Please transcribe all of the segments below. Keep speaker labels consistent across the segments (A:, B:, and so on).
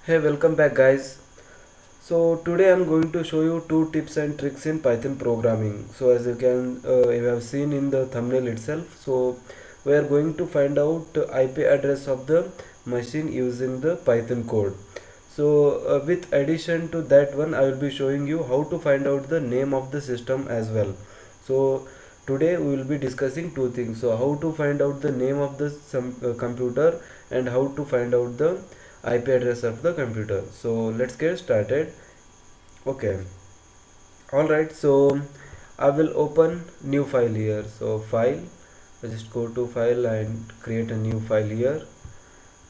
A: Hey, welcome back guys. So today I'm going to show you two tips and tricks in Python programming. So as you have seen in the thumbnail itself, so we are going to find out IP address of the machine using the Python code. So with addition to that one, I will be showing you how to find out the name of the system as well. So today we will be discussing two things. So how to find out the name of the computer and how to find out the IP address of the computer. So let's get started. Okay, all right. So I will open new file here. So file, I just go to file and create a new file here,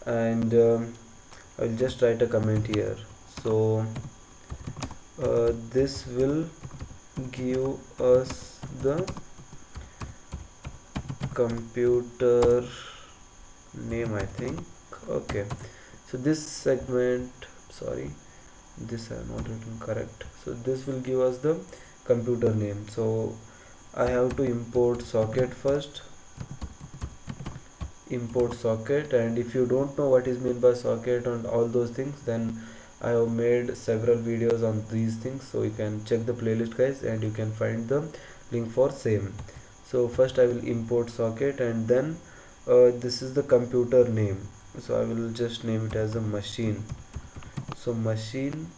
A: and I'll just write a comment here. So this will give us the computer name, I think. Okay, so this segment, sorry, this I have not written correct. So this will give us the computer name. So I have to import socket first. Import socket, and if you don't know what is meant by socket and all those things, then I have made several videos on these things, so you can check the playlist guys and you can find the link for same. So first I will import socket, and then this is the computer name, so I will just name it as a machine. So machine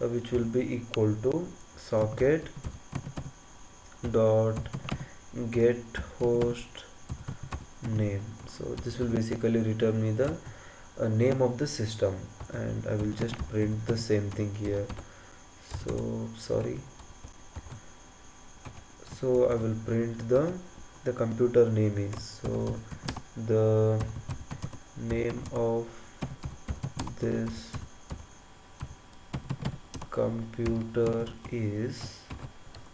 A: which will be equal to socket dot get host name. So this will basically return me the name of the system, and I will just print the same thing here. So sorry, so I will print the computer name is, so the name of this computer is,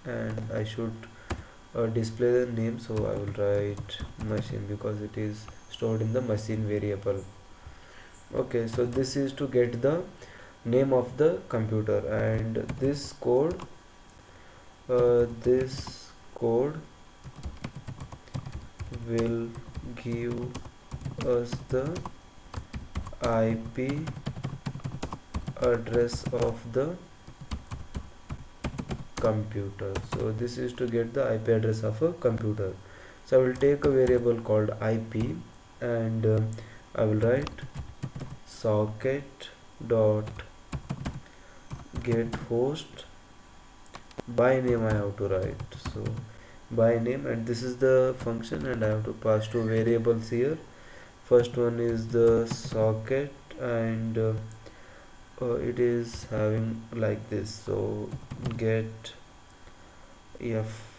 A: and I should display the name, so I will write machine because it is stored in the machine variable. Okay, so this is to get the name of the computer, and this code will give us the IP address of the computer. So this is to get the IP address of a computer. So I will take a variable called IP, and I will write socket dot get host. By name I have to write, so by name, and this is the function, and I have to pass two variables here. First one is the socket, and it is having like this, so get f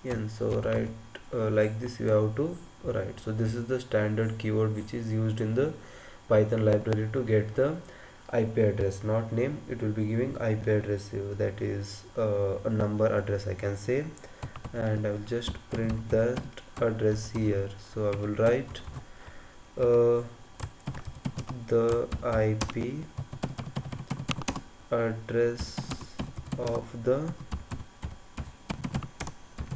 A: n. So write like this you have to write. So this is the standard keyword which is used in the Python library to get the IP address, not name. It will be giving IP address here, that is a number address I can say, and I will just print that address here. So I will write the IP address of the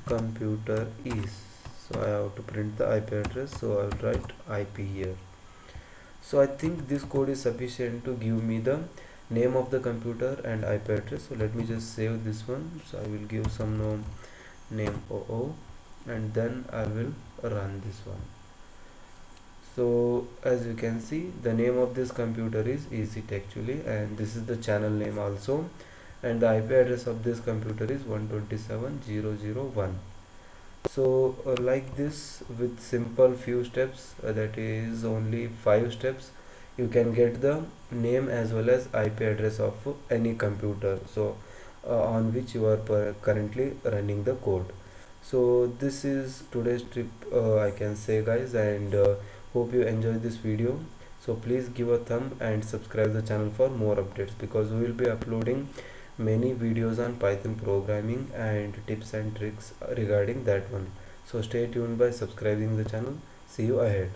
A: computer is, so I have to print the IP address, so I will write IP here. So I think this code is sufficient to give me the name of the computer and IP address. So let me just save this one. So I will give some name OO, and then I will run this one. So as you can see, the name of this computer is EasyT actually, and this is the channel name also, and the IP address of this computer is 127.0.0.1. So like this, with simple few steps, that is only 5 steps, you can get the name as well as IP address of any computer, so on which you are currently running the code. So this is today's tip, I can say guys, and hope you enjoyed this video. So please give a thumb and subscribe the channel for more updates, because we will be uploading many videos on Python programming and tips and tricks regarding that one. So stay tuned by subscribing the channel. See you ahead.